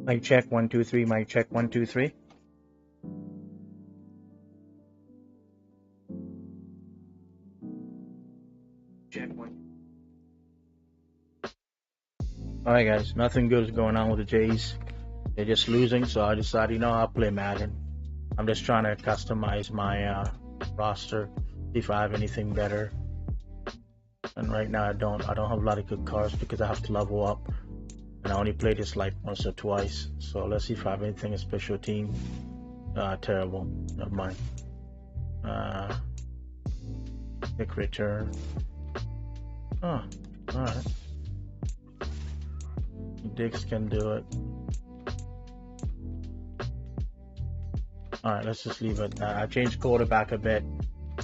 Mic check 1 2 3. Mic check 1 2 3. Check 1. All right, guys. Nothing good is going on with the Jays. They're just losing, so I decided, you know, I'll play Madden. I'm just trying to customize my roster, see if I have anything better. And right now I don't have a lot of good cards because I have to level up. And I only played this like once or twice. So let's see if I have anything in special team. Terrible. Never mind. Quick return. Oh, alright. Dix can do it. Alright, let's just leave it at that. I changed quarterback a bit,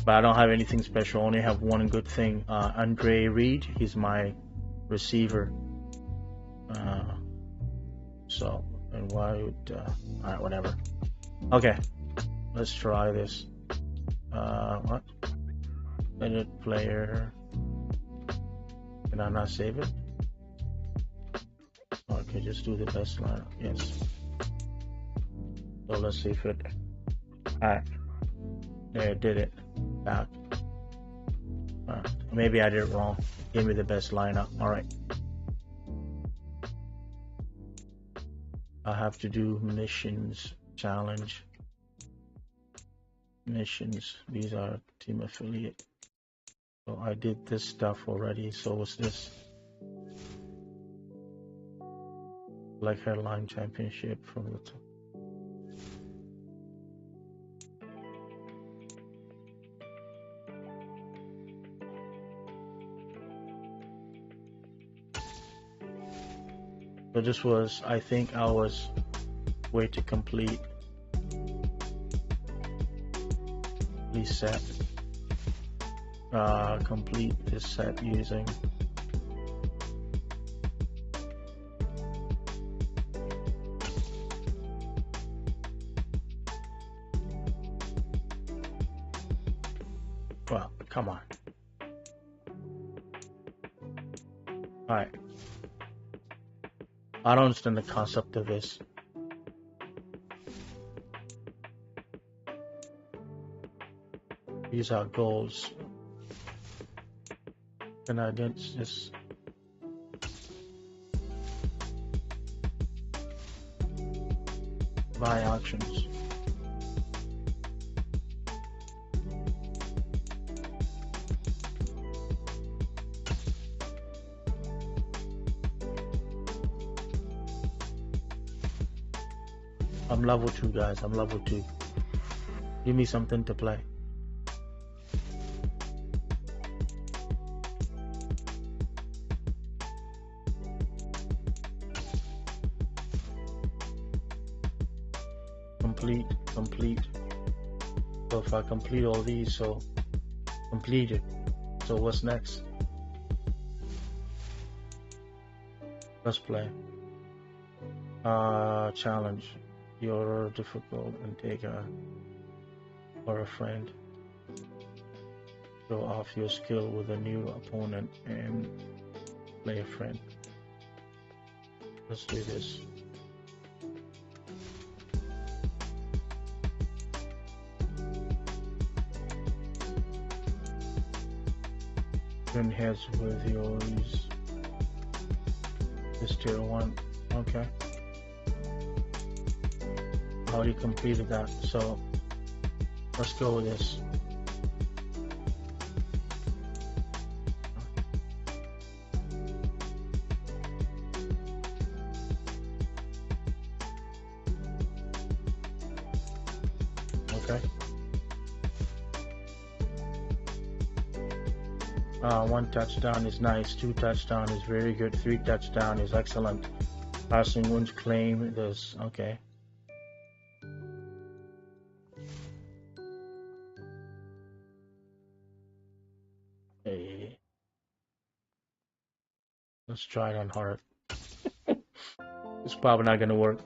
but I don't have anything special. I only have one good thing. Andre Reed, he's my receiver. So, and why would, alright, whatever. Okay, let's try this. What? Edit player. Can I not save it? Okay, just do the best lineup. Yes. So let's see if it. Alright. There, it did it. Back. Maybe I did it wrong. Give me the best lineup. Alright. I have to do missions, challenge, missions. These are team affiliate. So I did this stuff already. So what's this? Like headline championship from the top. So this was, I think I was way to complete set. Complete this set using well, come on. Alright. I don't understand the concept of this. These are goals. And I didn't just buy auctions. I'm level 2, guys. I'm level 2. Give me something to play. Complete. So if I complete all these, so completed. So what's next? Let's play. Challenge. You're difficult and take a or a friend. Show off your skill with a new opponent and play a friend. Let's do this. Turn heads with yours. This tier 1. Okay. I already completed that, so let's go with this. Okay. 1 touchdown is nice. 2 touchdown is very good. 3 touchdown is excellent. Passing wins claim this. Okay. Hey. Let's try it on hard. It's probably not gonna work.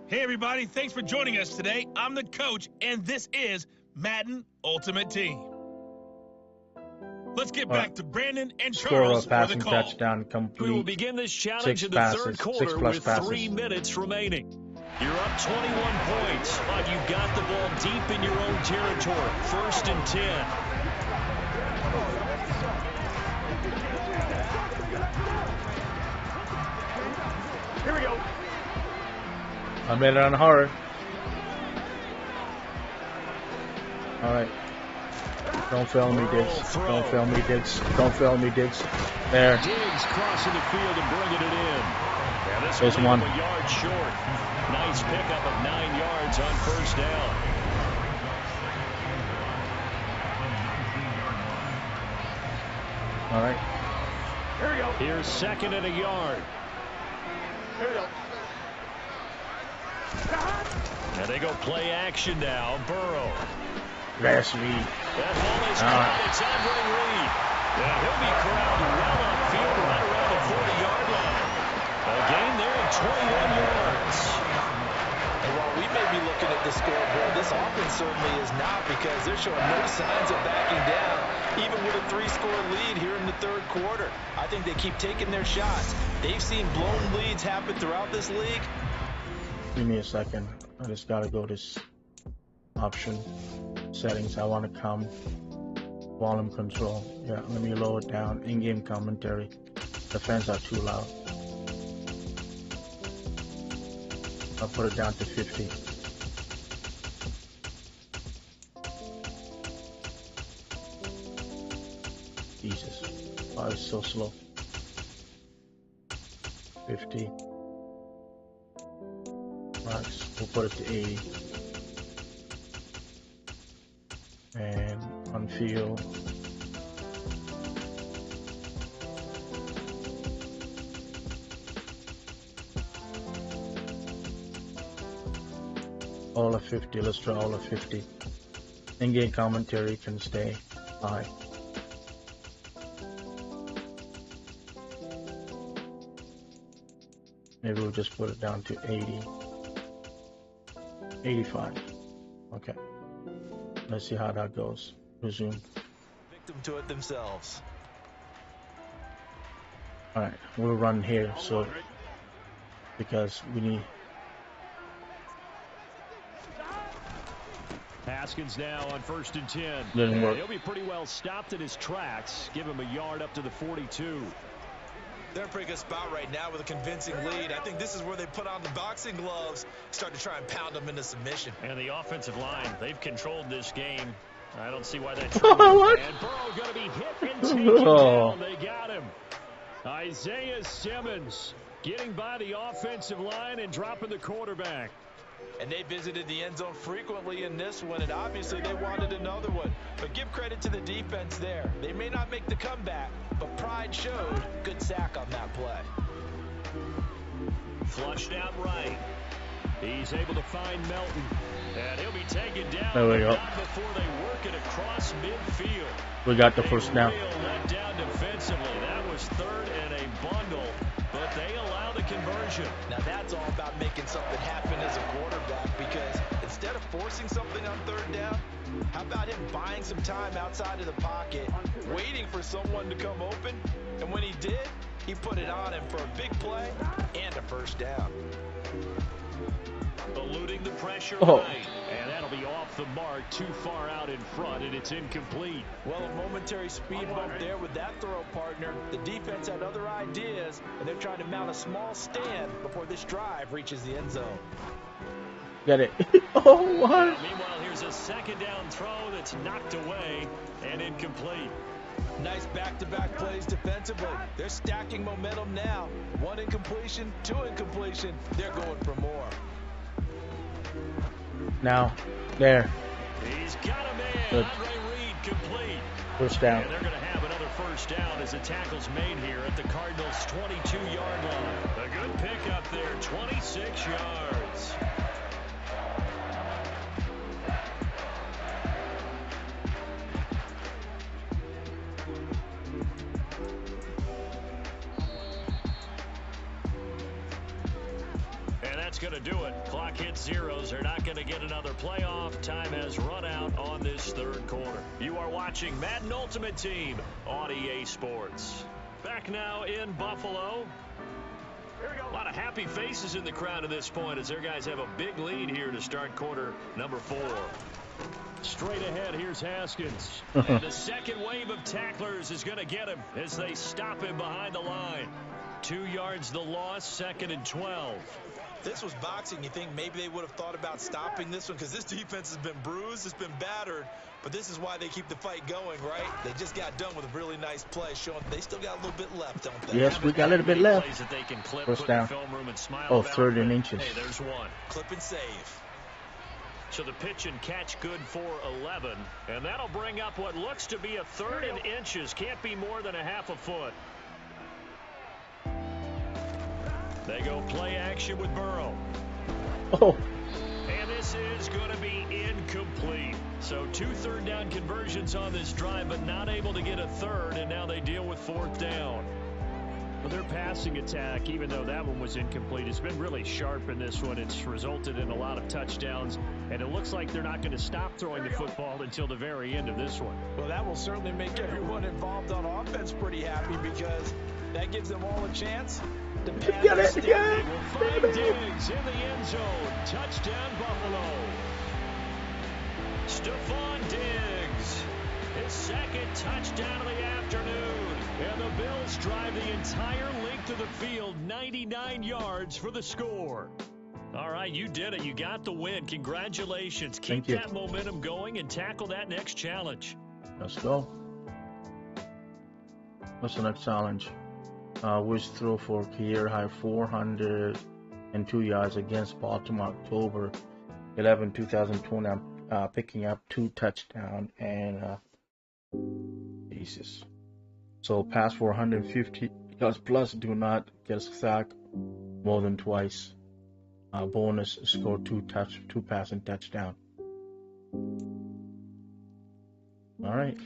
Hey everybody, thanks for joining us today. I'm the coach, and this is Madden Ultimate Team. Let's get back to Brandon and Score Charles a for the passing call. touchdown complete. We will begin this challenge in the third quarter with 3 minutes remaining. You're up 21 points, but you've got the ball deep in your own territory. 1st and 10. Here we go. I made it on hard. All right. Don't fail me, Diggs. Don't fail me, Diggs. Don't fail me, Diggs. There. Diggs crossing the field and bringing it in. Yeah, this There's one. A yard short. Nice pickup of 9 yards on 1st down. All right. Here we go. Here's 2nd and a yard. Here we go. And they go play action now. Burrow. That's me. That ball is caught. It's Andre Reed. And he'll be corralled well upfield right around the 40-yard line. A gain there of 21 yards. And while we may be looking at the scoreboard, this offense certainly is not, because they're showing no signs of backing down, even with a 3-score lead here in the third quarter. I think they keep taking their shots. They've seen blown leads happen throughout this league. Give me a second. I just gotta go to option settings. I want to come volume control. Yeah, let me lower it down. In-game commentary. The fans are too loud. I'll put it down to 50. Jesus. Oh, it's so slow. 50. Max. We'll put it to 80. And on field. All of 50. Let's try all of 50. In-game commentary can stay high. Maybe we'll just put it down to 80. 85. Okay. Let's see how that goes. Resume. Victim to it themselves. Alright, we'll run here, so because we need. Haskins now on 1st and 10. Didn't work. He'll be pretty well stopped in his tracks. Give him a yard up to the 42. They're in a pretty good spot right now with a convincing lead. I think this is where they put on the boxing gloves, start to try and pound them into submission. And the offensive line, they've controlled this game. I don't see why that's What? And Burrow going to be hit and taken down. They got him. Isaiah Simmons getting by the offensive line and dropping the quarterback. And they visited the end zone frequently in this one, and obviously they wanted another one. But give credit to the defense there. They may not make the comeback, but pride showed. Good sack on that play. Flushed out right. He's able to find Melton. And he'll be taken down. There we go. Before they work it across midfield. We got the first down. Let down defensively. That was 3rd and a bundle, but they allow the conversion. Now that's all about making something happen as a quarterback, because instead of forcing something on 3rd down, how about him buying some time outside of the pocket, waiting for someone to come open, and when he did, he put it on him for a big play and a 1st down. Eluding the pressure right, and that'll be off the mark, too far out in front, and it's incomplete. Well, a momentary speed bump there with that throw, partner. The defense had other ideas, and they're trying to mount a small stand before this drive reaches the end zone. Get it. Oh, what? Meanwhile, here's a 2nd down throw that's knocked away and incomplete. Nice back-to-back plays defensively. They're stacking momentum now. 1 incompletion, 2 incompletion. They're going for more. Now, there. He's got a man. Good. Andre Reed complete. First down. And they're going to have another 1st down as the tackle's made here at the Cardinals' 22-yard line. A good pickup there, 26 yards. that's going to do it. Clock hits zeros. They're not going to get another playoff. Time has run out on this third quarter. You are watching Madden Ultimate Team on EA Sports. Back now in Buffalo. Here we go. A lot of happy faces in the crowd at this point as their guys have a big lead here to start quarter number 4. Straight ahead, here's Haskins. And the second wave of tacklers is going to get him as they stop him behind the line. 2 yards the loss, 2nd and 12. This was boxing. You think maybe they would have thought about stopping this one because this defense has been bruised, it's been battered, but this is why they keep the fight going, right? They just got done with a really nice play, showing they still got a little bit left, don't they? Yes, we got a little bit left. First down. Oh, 3rd and inches. Hey, there's one. Clip and save. So the pitch and catch good for 11, and that'll bring up what looks to be a 3rd and inches. Can't be more than a half a foot. They go play action with Burrow. Oh. And this is going to be incomplete. So 2 3rd down conversions on this drive, but not able to get a 3rd, and now they deal with 4th down. Well, their passing attack, even though that one was incomplete, has been really sharp in this one. It's resulted in a lot of touchdowns, and it looks like they're not going to stop throwing the football until the very end of this one. Well, that will certainly make everyone involved on offense pretty happy because that gives them all a chance to pass. Diggs in the end zone. Touchdown, Buffalo. Stephon Diggs. His 2nd touchdown of the afternoon. And the Bills drive the entire length of the field, 99 yards for the score. All right, you did it. You got the win. Congratulations. Keep that momentum going and tackle that next challenge. Let's go. What's the next challenge? Which throw for career high 402 yards against Baltimore, October 11, 2020. I'm picking up 2 touchdowns and Jesus. So pass for 150 yards plus. Do not get sacked more than twice. Bonus score 2 passing touchdown. All right.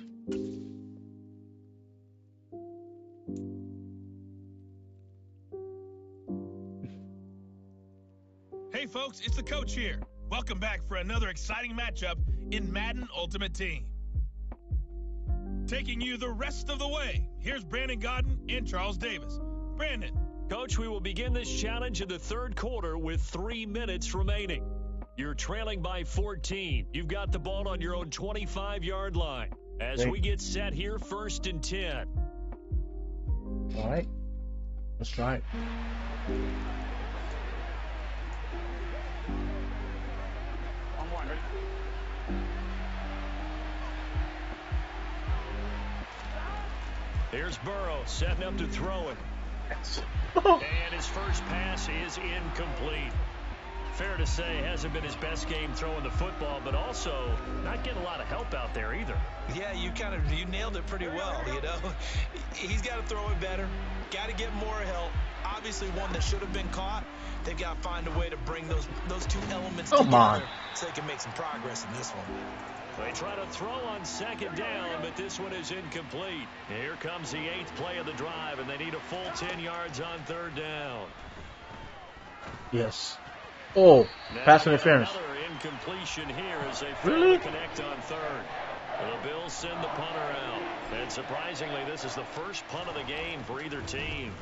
Hey folks, it's the coach here. Welcome back for another exciting matchup in Madden Ultimate Team. Taking you the rest of the way, here's Brandon Godden and Charles Davis. Brandon. Coach, we will begin this challenge in the 3rd quarter with 3 minutes remaining. You're trailing by 14. You've got the ball on your own 25-yard line. As we get set here, 1st and 10. All right. Let's try it. Here's Burrow setting up to throw it. And his first pass is incomplete. Fair to say, hasn't been his best game throwing the football, but also not getting a lot of help out there either. Yeah, you nailed it pretty well, you know. He's got to throw it better. Got to get more help. Obviously one that should have been caught. They've got to find a way to bring those 2 elements together so they can make some progress in this one. They try to throw on 2nd down, but this one is incomplete. Here comes the 8th play of the drive, and they need a full 10 yards on 3rd down. Yes. Oh, pass interference. Another incompletion here as they fail to connect on 3rd. The Bills send the punter out. And surprisingly, this is the first punt of the game for either team.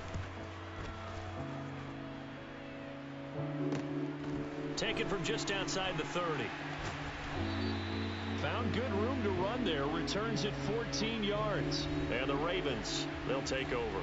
Taken from just outside the 30. Found good room to run there. Returns at 14 yards. And the Ravens, they'll take over.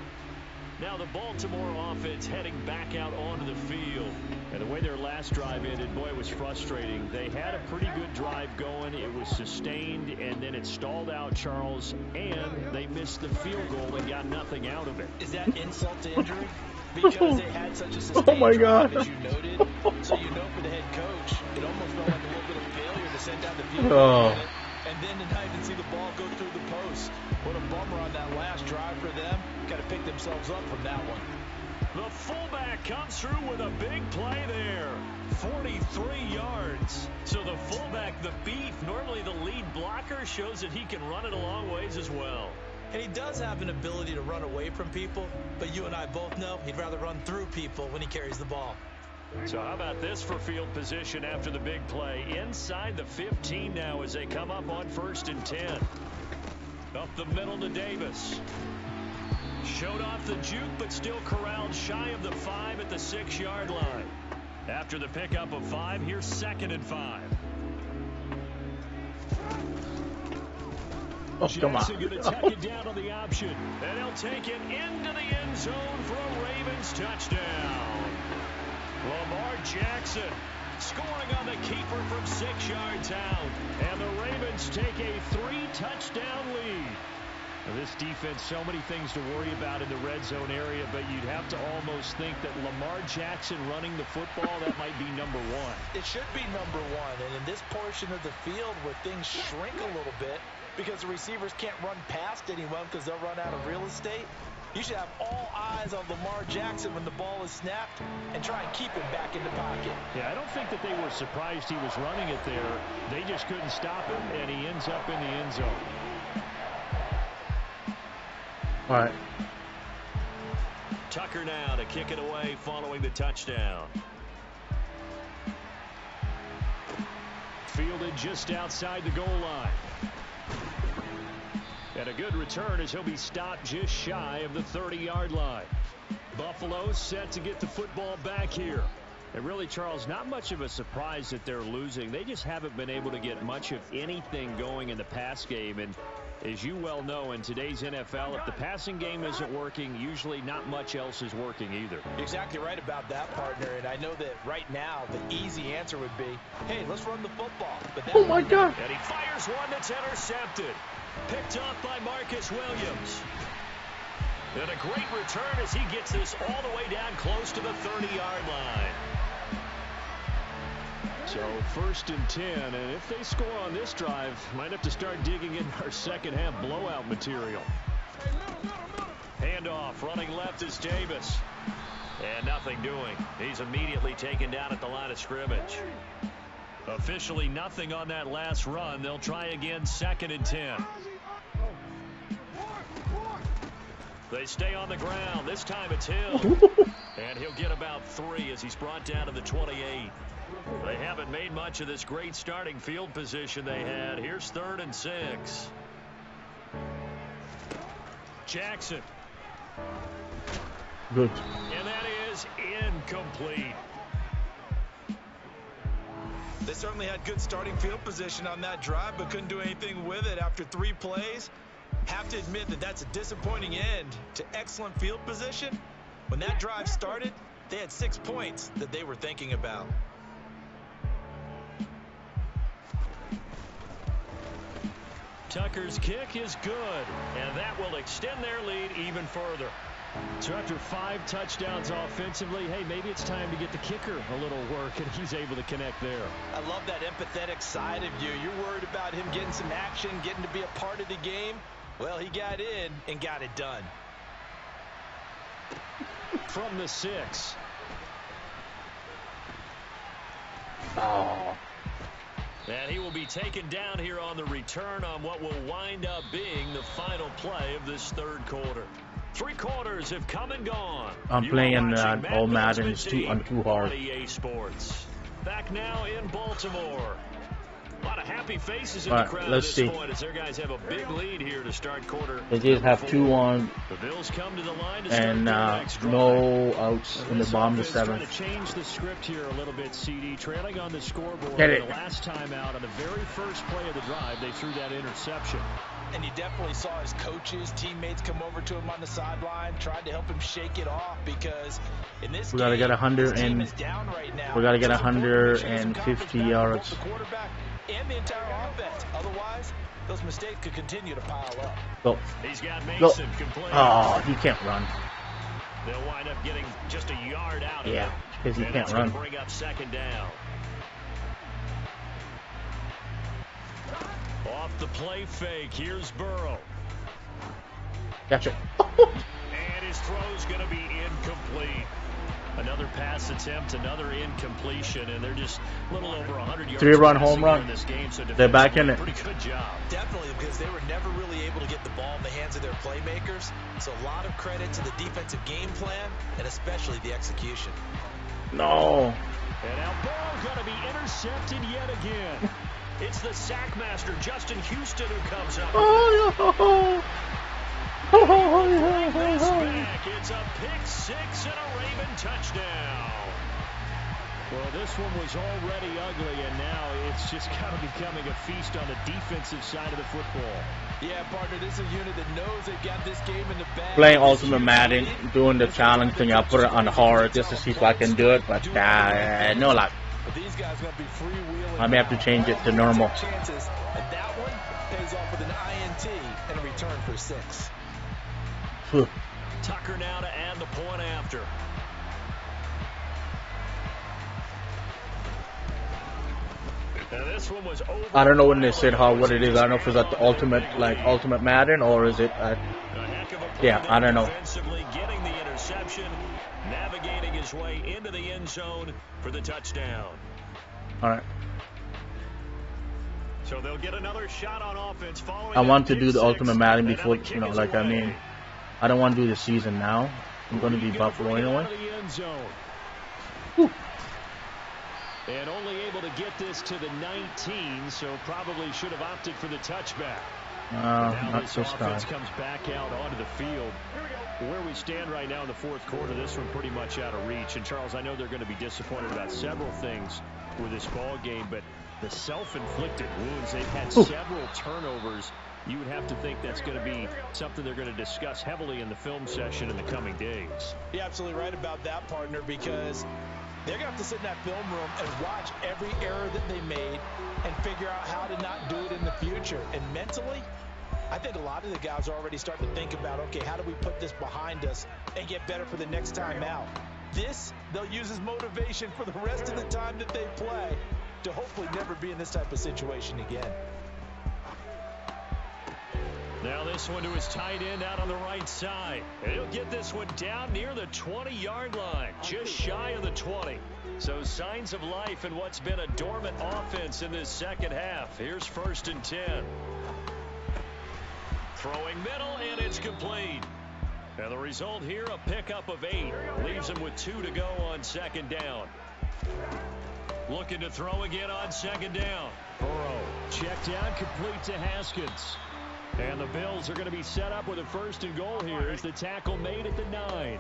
Now the Baltimore offense heading back out onto the field. And the way their last drive ended, boy, it was frustrating. They had a pretty good drive going. It was sustained, and then it stalled out, Charles, and they missed the field goal and got nothing out of it. Is that insult to injury? Because they had such a sustained drive, as you noted. So you know for the head coach, it almost felt like a little bit of failure to send down the field goal. And then to not even see the ball go through the post. What a bummer on that last drive for them. Got to pick themselves up from that one. The fullback comes through with a big play there. 43 yards. So the fullback, the beat, normally the lead blocker, shows that he can run it a long ways as well. And he does have an ability to run away from people, but you and I both know he'd rather run through people when he carries the ball. So how about this for field position after the big play? Inside the 15 now as they come up on 1st and 10. Up the middle to Davis. Showed off the juke, but still corralled shy of the 5 at the 6-yard line. After the pickup of 5, here's 2nd and 5. Oh, come on. Jackson going to tuck it down on the option. And he'll take it into the end zone for a Ravens touchdown. Lamar Jackson scoring on the keeper from 6 yards out. And the Ravens take a 3-touchdown lead. Now this defense, so many things to worry about in the red zone area, but you'd have to almost think that Lamar Jackson running the football, that might be number 1. It should be number 1. And in this portion of the field where things shrink a little bit because the receivers can't run past anyone because they'll run out of real estate, you should have all eyes on Lamar Jackson when the ball is snapped and try and keep him back in the pocket. Yeah, I don't think that they were surprised he was running it there. They just couldn't stop him, and he ends up in the end zone. All right. Tucker now to kick it away following the touchdown. Fielded just outside the goal line. And a good return as he'll be stopped just shy of the 30-yard line. Buffalo set to get the football back here. And really, Charles, not much of a surprise that they're losing. They just haven't been able to get much of anything going in the pass game. And as you well know, in today's NFL, if the passing game isn't working, usually not much else is working either. You're exactly right about that, partner. And I know that right now the easy answer would be, hey, let's run the football. But Oh, my God. And he fires one that's intercepted. Picked off by Marcus Williams. And a great return as he gets this all the way down close to the 30-yard line. So 1st and 10, and if they score on this drive, might have to start digging in our second-half blowout material. Handoff, running left is Davis. And nothing doing. He's immediately taken down at the line of scrimmage. Officially nothing on that last run. They'll try again 2nd and 10. They stay on the ground. This time it's Hill. And he'll get about 3 as he's brought down to the 28. They haven't made much of this great starting field position they had. Here's 3rd and 6. Jackson. Good. And that is incomplete. They certainly had good starting field position on that drive, but couldn't do anything with it after 3 plays. Have to admit that that's a disappointing end to excellent field position. When that drive started, they had 6 points that they were thinking about. Tucker's kick is good, and that will extend their lead even further. So after 5 touchdowns offensively, hey, maybe it's time to get the kicker a little work, and he's able to connect there. I love that empathetic side of you. You're worried about him getting some action, getting to be a part of the game. Well, he got in and got it done. From the 6. Oh. And he will be taken down here on the return on what will wind up being the final play of this 3rd quarter. 3 quarters have come and gone. I'm playing all Madden. It's too hard. EA Sports. Back now in Baltimore. A lot of happy faces in All the right, crowd let's at this see. point as their guys have a big lead here to start quarter. They just have 2 on The Bills come to the line to and start the next drive. no outs in the This bottom of the offense trying 7th. to change the script here a little bit, CD. Trailing on the scoreboard. Get it. The last time out on the very first play of the drive, they threw that interception. And you definitely saw his coaches, teammates come over to him on the sideline, tried to help him shake it off because in this We gotta game, get 100 his team and is down right now. we gotta get It's important to show some 150 confidence yards. back, both the quarterback and the entire offense. Otherwise, those mistakes could continue to pile up. Go. He's got Go. Mason complete. Oh, he can't run. They'll wind up getting just a yard out of Yeah, it. because he And can't that's gonna run. bring up 2nd down. Off the play fake, here's Burrow. Gotcha. And his throw's going to be incomplete. Another pass attempt, another incompletion, and they're just a little over 100 yards. 3-run passing home run. in this game, so They're back in it. Pretty good job. Definitely, because they were never really able to get the ball in the hands of their playmakers. So a lot of credit to the defensive game plan and especially the execution. No. And now Burrow going to be intercepted yet again. It's the sackmaster, Justin Houston, who comes up. It's a pick six and a Raven touchdown. Well, this one was already ugly, and now it's just kind of becoming a feast on the defensive side of the football. Yeah, partner, this is a unit that knows they've got this game in the bag. Playing Ultimate Madden, doing the challenge thing. I put it on hard just to see if I can do it, but no luck. These guys going to be freewheeling. I may have to change it to normal. Chances, and that one pays off with an INT and a return for 6. Tucker now to add the point after. Now this one was over. I don't know when they said what it is. I don't know if it's at the Ultimate Madden or is it at, yeah, I don't know. Defensively getting the interception, navigating his way into the end zone for the touchdown. All right. So they'll get another shot on offense following. I want to do the Ultimate Madden before, you know, like, I mean, I don't want to do the season now. I'm going to be Buffalo anyway. And only able to get this to the 19, so probably should have opted for the touchback. Now Not this this offense time. comes back out onto the field. Where we stand right now in the fourth quarter, this one pretty much out of reach. And Charles, I know they're going to be disappointed about several things with this ball game, but the self-inflicted wounds, they've had several turnovers. You would have to think that's going to be something they're going to discuss heavily in the film session in the coming days. You're absolutely right about that, partner, because they're going to have to sit in that film room and watch every error that they made and figure out how to not do it in the future. And mentally, I think a lot of the guys are already starting to think about, okay, how do we put this behind us and get better for the next time out? This, they'll use as motivation for the rest of the time that they play to hopefully never be in this type of situation again. Now this one to his tight end out on the right side. And he'll get this one down near the 20-yard line, just shy of the 20. So signs of life in what's been a dormant offense in this second half. Here's 1st and 10. Throwing middle, and it's complete. And the result here, a pickup of 8. Leaves him with 2 to go on 2nd down. Looking to throw again on 2nd down. Burrow checked down, complete to Haskins. And the Bills are going to be set up with a 1st and goal here as the tackle made at the 9.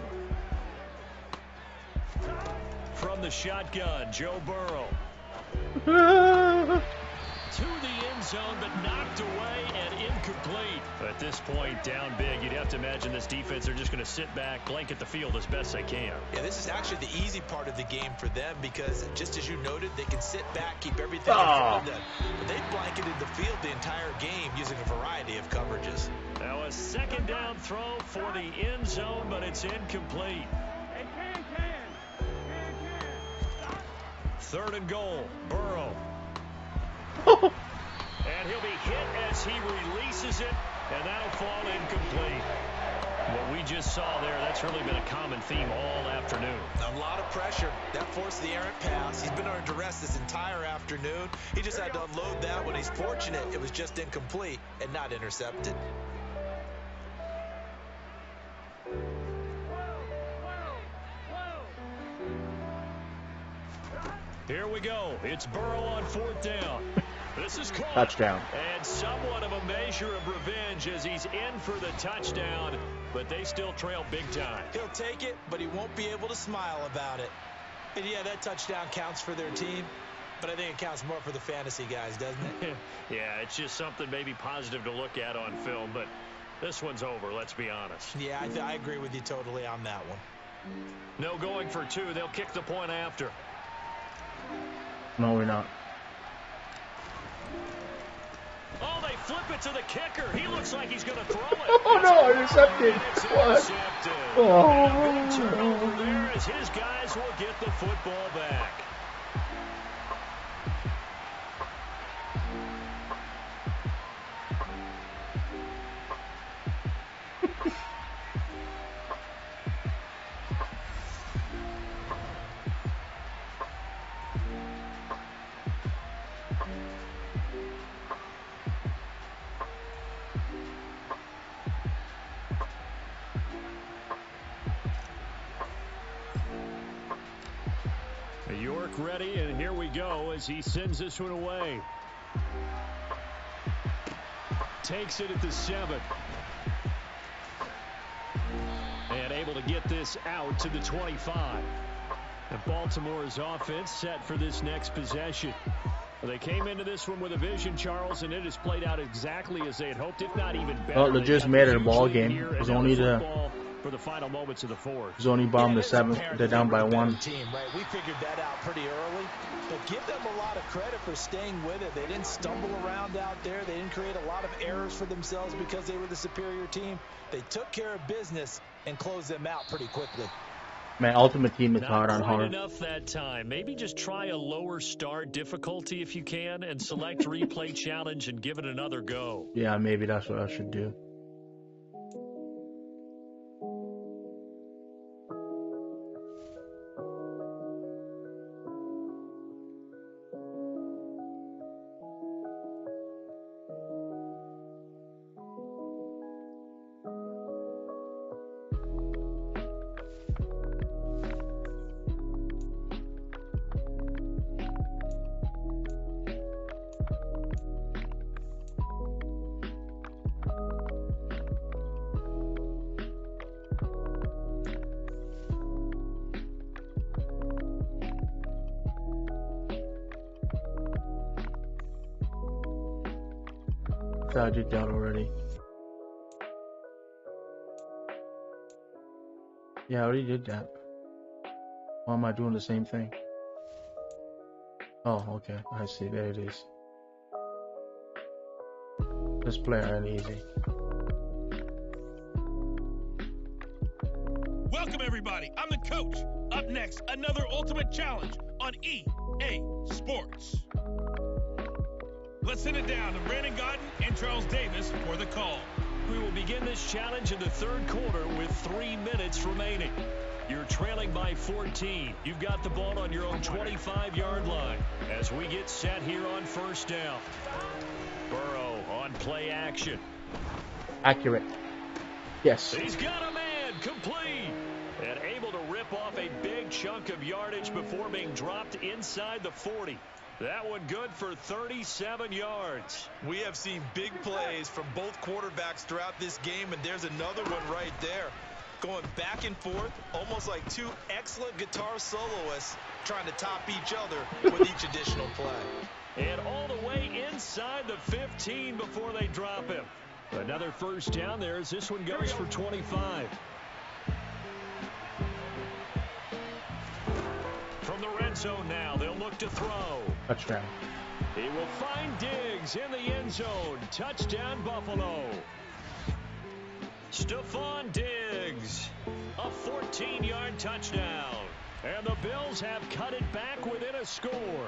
From the shotgun, Joe Burrow. To the end zone, but knocked away and incomplete. At this point, down big, you'd have to imagine this defense are just going to sit back, blanket the field as best they can. Yeah, this is actually the easy part of the game for them because, just as you noted, they can sit back, keep everything in front of them. But they blanketed the field the entire game using a variety of coverages. Now a 2nd down throw for the end zone, but it's incomplete. 3rd and goal, Burrow. And he'll be hit as he releases it, and that'll fall incomplete. What we just saw there, that's really been a common theme all afternoon. A lot of pressure. That forced the errant pass. He's been under duress this entire afternoon. He just had to unload that one. He's fortunate it was just incomplete and not intercepted. Here we go. It's Burrow on 4th down. This is caught. Touchdown. And somewhat of a measure of revenge as he's in for the touchdown, but they still trail big time. He'll take it, but he won't be able to smile about it. And yeah, that touchdown counts for their team, but I think it counts more for the fantasy guys, doesn't it? Yeah, it's just something maybe positive to look at on film, but this one's over, let's be honest. Yeah, I agree with you totally on that one. No going for 2. They'll kick the point after. No, we're not. Oh, they flip it to the kicker. He looks like he's going to throw it. Oh, no, intercepted. What? Oh. Good turnover there as his guys will get the football back. ready, and here we go as he sends this one away. Takes it at the 7. And able to get this out to the 25. And Baltimore's offense set for this next possession. They came into this one with a vision, Charles, and it has played out exactly as they had hoped, if not even better. Well, they just made it a ball game. It was only for the final moments of the fourth. It was only bombed the 7th. They're down by 1. Team, right? We figured that out pretty early, but give them a lot of credit for staying with it. They didn't stumble around out there. They didn't create a lot of errors for themselves because they were the superior team. They took care of business and closed them out pretty quickly. Man, Ultimate Team is hard on hard. Not enough that time. Maybe just try a lower start difficulty if you can and select replay challenge and give it another go. Yeah, maybe that's what I should do. I did that already. Yeah, I already did that. Why am I doing the same thing? Oh, okay. I see. There it is. Let's play it easy. Welcome, everybody. I'm the coach. Up next, another Ultimate Challenge on EA Sports. Let's send it down to Brandon Godden and Charles Davis for the call. We will begin this challenge in the third quarter with 3 minutes remaining. You're trailing by 14. You've got the ball on your own 25-yard line as we get set here on first down. Burrow on play action. Accurate. Yes. He's got a man, complete. And able to rip off a big chunk of yardage before being dropped inside the 40. That one good for 37 yards. We have seen big plays from both quarterbacks throughout this game, and there's another one right there. Going back and forth, almost like two excellent guitar soloists trying to top each other with each additional play. And all the way inside the 15 before they drop him. Another first down there as this one goes for 25. From the red zone now, they'll look to throw. Touchdown. He will find Diggs in the end zone. Touchdown, Buffalo. Stephon Diggs, a 14-yard touchdown. And the Bills have cut it back within a score.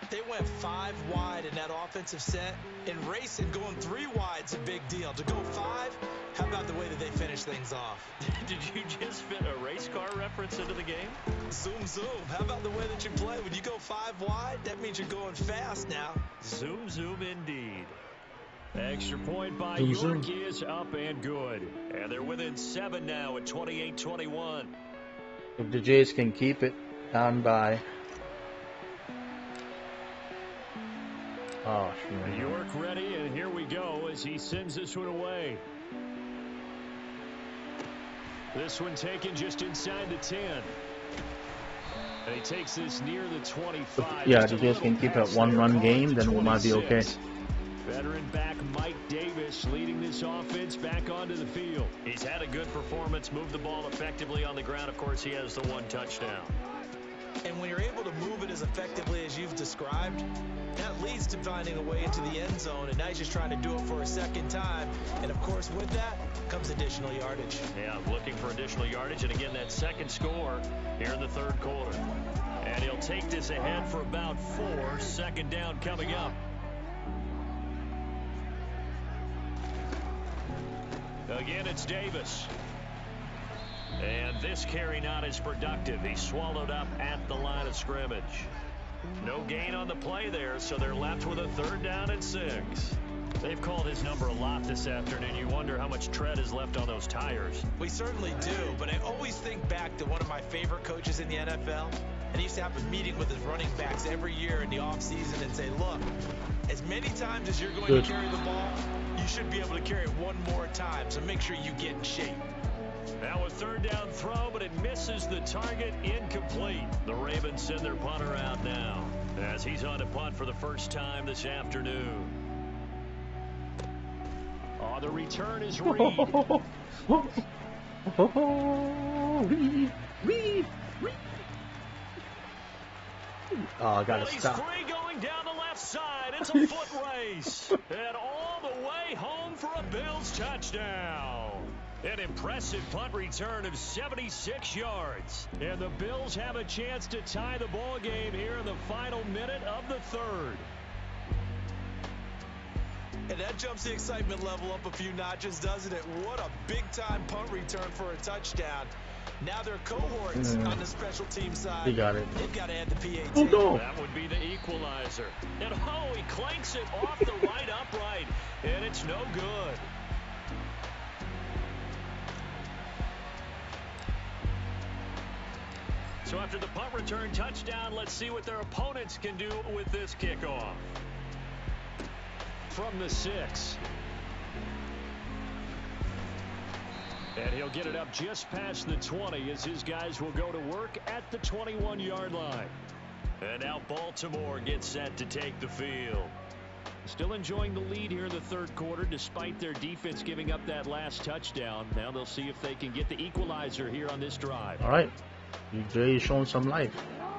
They went 5 wide in that offensive set. In racing, going 3 wide's a big deal. To go 5, how about the way that they finish things off? Did you just fit a race car reference into the game? Zoom, zoom. How about the way that you play? When you go 5 wide, that means you're going fast now. Zoom, zoom indeed. Extra point by zoom, York is up and good. And they're within 7 now at 28-21. If the Jays can keep it down by... Oh, shit. York ready, and here we go as he sends this one away. This one taken just inside the 10. And he takes this near the 25. Yeah, if the Jays can keep it 1-run game, then we might be okay. Veteran back Mike Davis leading this offense back onto the field. He's had a good performance, moved the ball effectively on the ground. Of course, he has the 1 touchdown. And when you're able to move it as effectively as you've described, that leads to finding a way into the end zone, and now he's just trying to do it for a second time. And, of course, with that comes additional yardage. Yeah, looking for additional yardage, and again, that second score here in the third quarter. And he'll take this ahead for about 4. Second down coming up. Again, it's Davis. And this carry not as productive. He's swallowed up at the line of scrimmage. No gain on the play there, so they're left with a 3rd down and 6. They've called his number a lot this afternoon. You wonder how much tread is left on those tires. We certainly do, but I always think back to one of my favorite coaches in the NFL, And he used to have a meeting with his running backs every year in the offseason and say, look, as many times as you're going to carry the ball, you should be able to carry it one more time. So make sure you get in shape. Now a third down throw, but it misses the target, incomplete. The Ravens send their punter out now as he's on to punt for the first time this afternoon. Oh, the return is Reed. Reed. Oh, I gotta He's stop. free going down the left side. It's a foot race. And all the way home for a Bills touchdown. An impressive punt return of 76 yards. And the Bills have a chance to tie the ball game here in the final minute of the third. And that jumps the excitement level up a few notches, doesn't it? What a big-time punt return for a touchdown. Now their cohorts on the special team side. He got it. They've got to add the PAT. Oh, no. That would be the equalizer. And oh, he clanks it off the right upright. And it's no good. So after the punt return touchdown, let's see what their opponents can do with this kickoff. From the 6. And he'll get it up just past the 20 as his guys will go to work at the 21-yard line. And now Baltimore gets set to take the field. Still enjoying the lead here in the third quarter despite their defense giving up that last touchdown. Now they'll see if they can get the equalizer here on this drive. All right. Jay is showing some life.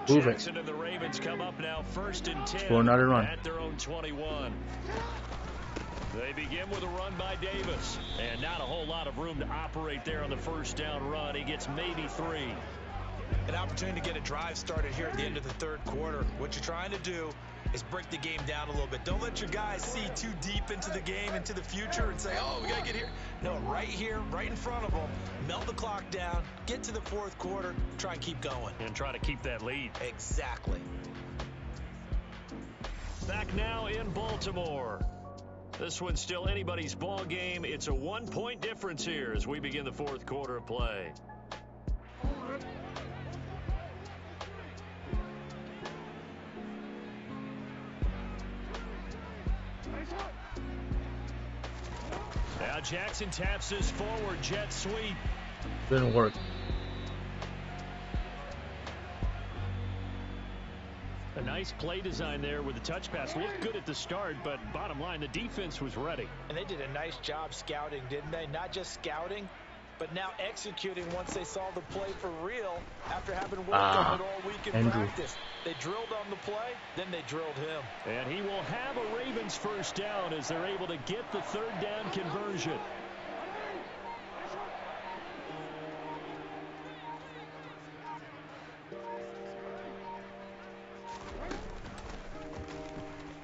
Move it. Jackson and the Ravens come up now 1st and 10 For another run. at their own 21. They begin with a run by Davis. And not a whole lot of room to operate there on the first down run. He gets maybe 3. An opportunity to get a drive started here at the end of the third quarter. What you're trying to do is break the game down a little bit. Don't let your guys see too deep into the game, into the future, and say, oh, we got to get here. No, right here, right in front of them, melt the clock down, get to the fourth quarter, try and keep going. And try to keep that lead. Exactly. Back now in Baltimore. This one's still anybody's ball game. It's a 1-point difference here as we begin the fourth quarter of play. Now Jackson taps his forward jet sweep. Didn't work. A nice play design there with the touch pass. Looked good at the start, but bottom line, the defense was ready. And they did a nice job scouting, didn't they? Not just scouting, but now executing once they saw the play for real after having worked on it all week in practice. They drilled on the play, then they drilled him. And he will have a Ravens first down as they're able to get the third down conversion.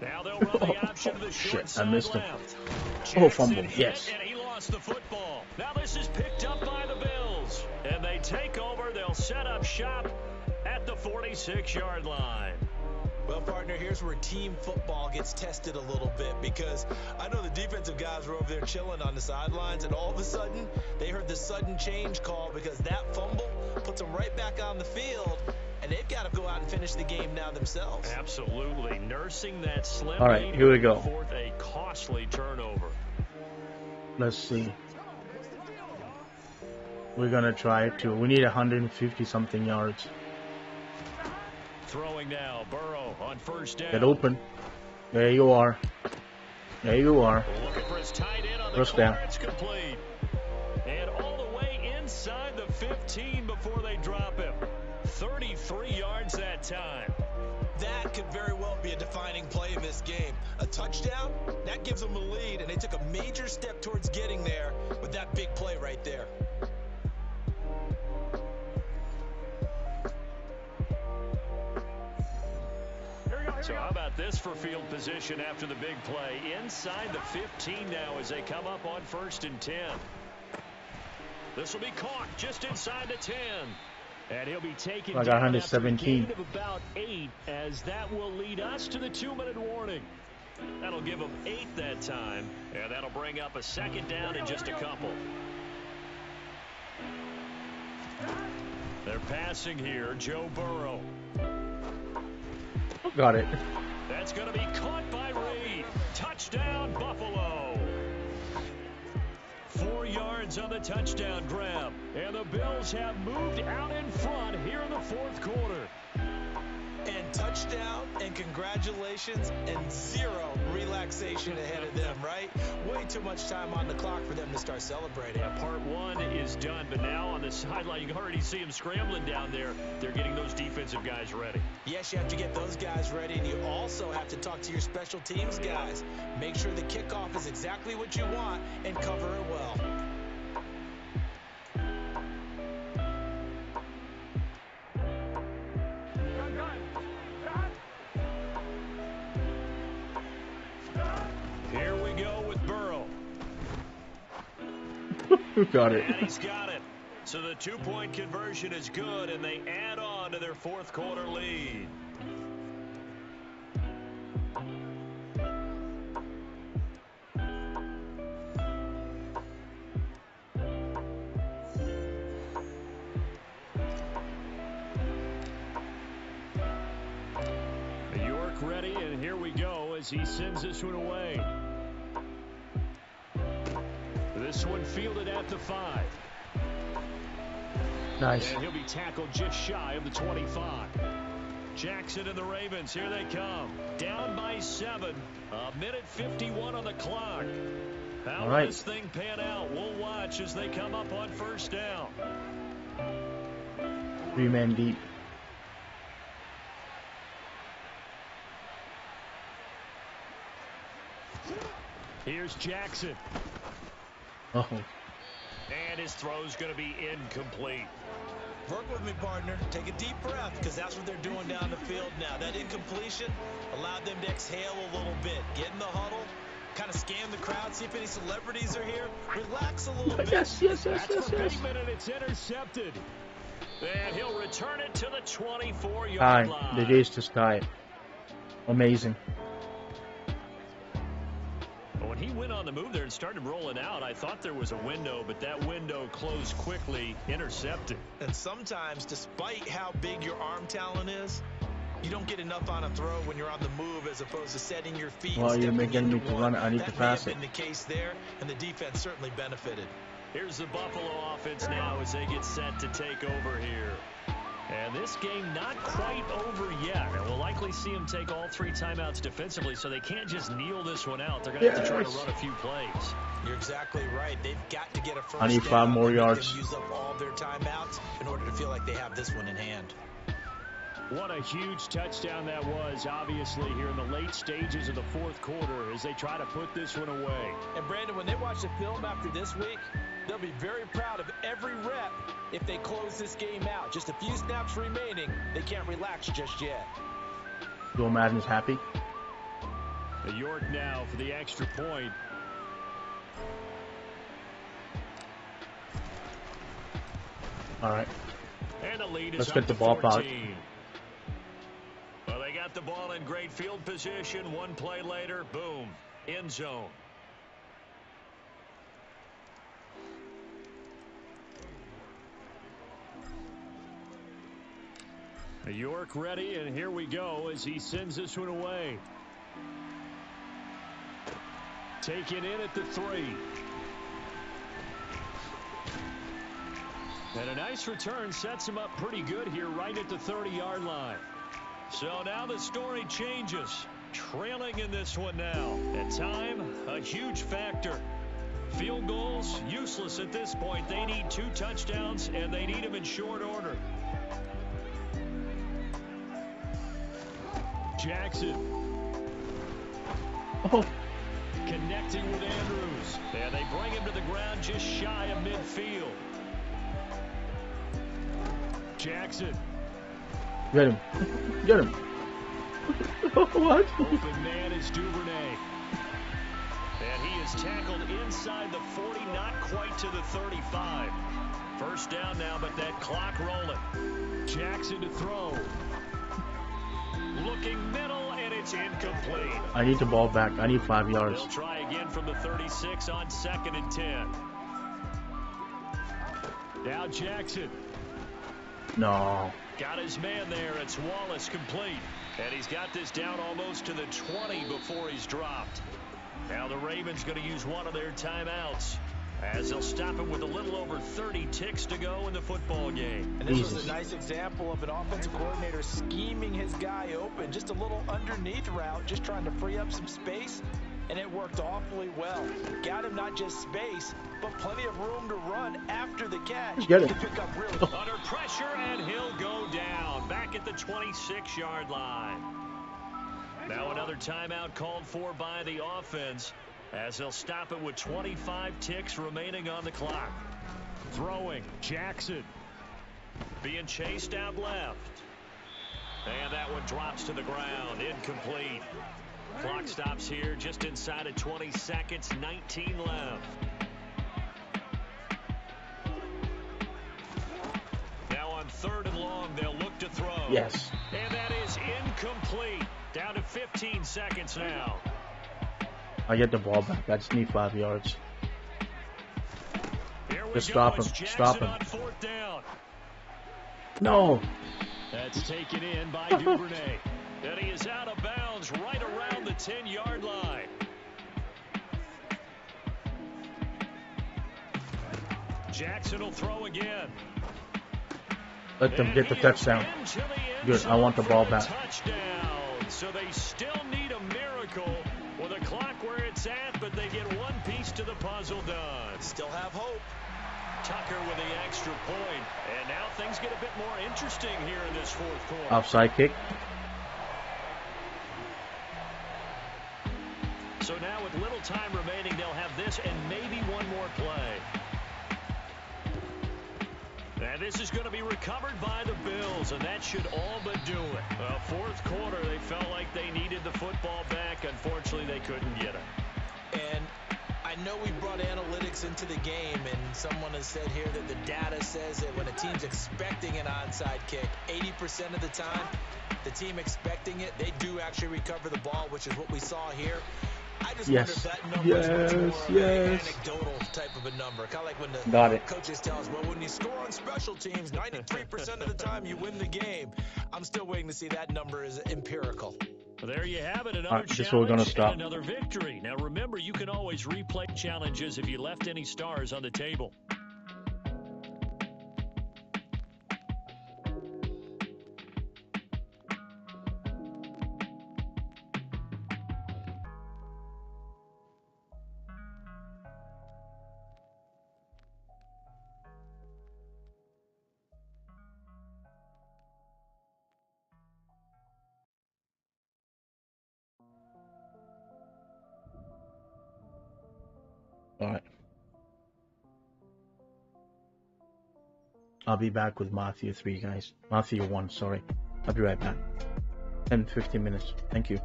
Now they'll run the option to the short side. I missed him. Left. Oh, fumble, yes. And he lost the football. Now this is picked up by the Bills. And they take over. They'll set up shop at the 46-yard line. Well, partner, here's where team football gets tested a little bit, because I know the defensive guys were over there chilling on the sidelines, and all of a sudden they heard the sudden change call because that fumble puts them right back on the field, and they've got to go out and finish the game now themselves. Absolutely. Nursing that slim All right, here we go. Fourth, a costly turnover. Let's see. We're going to try it too. We need 150-something yards. Throwing now, Burrow on first down. Get open. There you are. There you are. Looking for his tight end on the First corner. down. It's complete. And all the way inside the 15 before they drop him. 33 yards that time. That could very well be a defining play in this game. A touchdown, that gives them a lead, and they took a major step towards getting there with that big play right there. So how about this for field position after the big play? Inside the 15 now as they come up on 1st and 10. This will be caught just inside the 10. And he'll be taken I got down 117. after a gain of about 8, as that will lead us to the 2-minute warning. That'll give them 8 that time, and that'll bring up a second down in just a couple. They're passing here, Joe Burrow. Got it. That's going to be caught by Reed. Touchdown, Buffalo. 4 yards on the touchdown grab. And the Bills have moved out in front here in the fourth quarter. And touchdown and congratulations and zero relaxation ahead of them, right? Way too much time on the clock for them to start celebrating. Yeah, part one is done, but now on the sideline, you can already see them scrambling down there. They're getting those defensive guys ready. Yes, you have to get those guys ready, and you also have to talk to your special teams guys. Make sure the kickoff is exactly what you want and cover it well. Here we go with Burrow. Got it. And he's got it. So the 2-point conversion is good, and they add on to their fourth quarter lead. York ready, and here we go as he sends this one away. This one fielded at the 5. Nice. And he'll be tackled just shy of the 25. Jackson and the Ravens, here they come. Down by 7. 1:51 on the clock. How will this thing pan out? We'll watch as they come up on first down. 3 men deep. Here's Jackson. Oh. And his throw's going to be incomplete. Work with me, partner. Take a deep breath, because that's what they're doing down the field now. That incompletion allowed them to exhale a little bit. Get in the huddle, kind of scan the crowd, see if any celebrities are here. Relax a little bit. Yes. Bateman, and it's intercepted. And he'll return it to the 24-yard line. The Jays just died. Amazing. When he went on the move there and started rolling out, I thought there was a window, but that window closed quickly, intercepted. And sometimes, despite how big your arm talent is, you don't get enough on a throw when you're on the move as opposed to setting your feet. Well, you're making me to run it. I need to pass it. That may have been the case there, and the defense certainly benefited. Here's the Buffalo offense now as they get set to take over here. And this game not quite over yet. And we'll likely see them take all 3 timeouts defensively, so they can't just kneel this one out. They're going to have to try to run a few plays. You're exactly right. They've got to get a first I need 5 more yards. Use up all their timeouts in order to feel like they have this one in hand. What a huge touchdown that was, obviously, here in the late stages of the fourth quarter as they try to put this one away. And, Brandon, when they watch the film after this week, they'll be very proud of every rep if they close this game out. Just a few snaps remaining. They can't relax just yet. Joe Madden's happy. York now for the extra point. All right. And the lead is Let's get the ball back. Well, they got the ball in great field position. One play later, boom, end zone. York ready, and here we go as he sends this one away. Taken in at the 3. And a nice return sets him up pretty good here right at the 30-yard line. So now the story changes. Trailing in this one now. At time, a huge factor. Field goals, useless at this point. They need 2 touchdowns, and they need them in short order. Jackson. Oh. Connecting with Andrews. And they bring him to the ground just shy of midfield. Jackson. Get him. Get him. What? Open man is Duvernay. And he is tackled inside the 40, not quite to the 35. First down now, but that clock rolling. Jackson to throw. Looking middle, and it's incomplete. I need the ball back. I need 5 yards. They'll try again from the 36 on 2nd and 10. Now Jackson. No. Got his man there. It's Wallace complete. And he's got this down almost to the 20 before he's dropped. Now the Ravens going to use one of their timeouts, as they'll stop him with a little over 30 ticks to go in the football game. And this was a nice example of an offensive coordinator scheming his guy open. Just a little underneath route, just trying to free up some space, and it worked awfully well. Got him not just space, but plenty of room to run after the catch. Get it. To pick up really Under pressure, and he'll go down back at the 26-yard line. Now another timeout called for by the offense, as they'll stop it with 25 ticks remaining on the clock. Throwing, Jackson. Being chased out left. And that one drops to the ground. Incomplete. Clock stops here just inside of 20 seconds. 19 left. Now on 3rd and long, they'll look to throw. Yes. And that is incomplete. Down to 15 seconds now. I get the ball back. I just need 5 yards. Just stop him. Stop him. No. That's taken in by Duvernay. And he is out of bounds right around the 10-yard line. Jackson will throw again. Let them get the touchdown. Good. I want the ball back. Touchdown. So they still need a miracle with a clock where it's at, but they get one piece to the puzzle done. still have hope. Tucker with the extra point. And now things get a bit more interesting here in this 4th quarter. Offside kick. So now with little time remaining, they'll have this and maybe one more play. And this is going to be recovered by the Bills, and that should all but do it. 4th quarter, they felt like they needed the football back. Unfortunately, they couldn't get it. And I know we brought analytics into the game, and someone has said here that the data says that when a team's expecting an onside kick, 80% of the time, the team expecting it, they do actually recover the ball, which is what we saw here. I just wonder if that number is much more of an anecdotal type of a number. Kind of like when the coaches tell us, well, when you score on special teams, 93% of the time you win the game. I'm still waiting to see that number is empirical. Well, there you have it, another challenge and another victory. Now remember, you can always replay challenges if you left any stars on the table. All right. I'll be back with Matthew 3, guys. Matthew 1, sorry. I'll be right back. 10, 15 minutes. Thank you.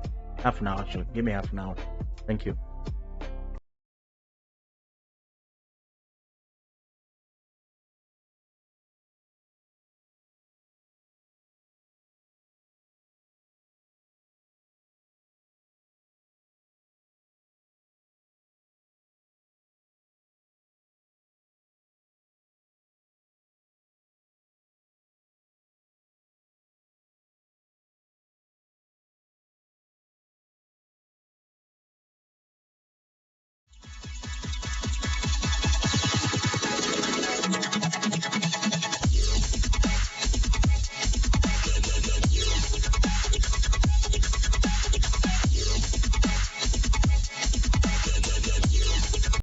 Half an hour, actually. Give me half an hour. Thank you.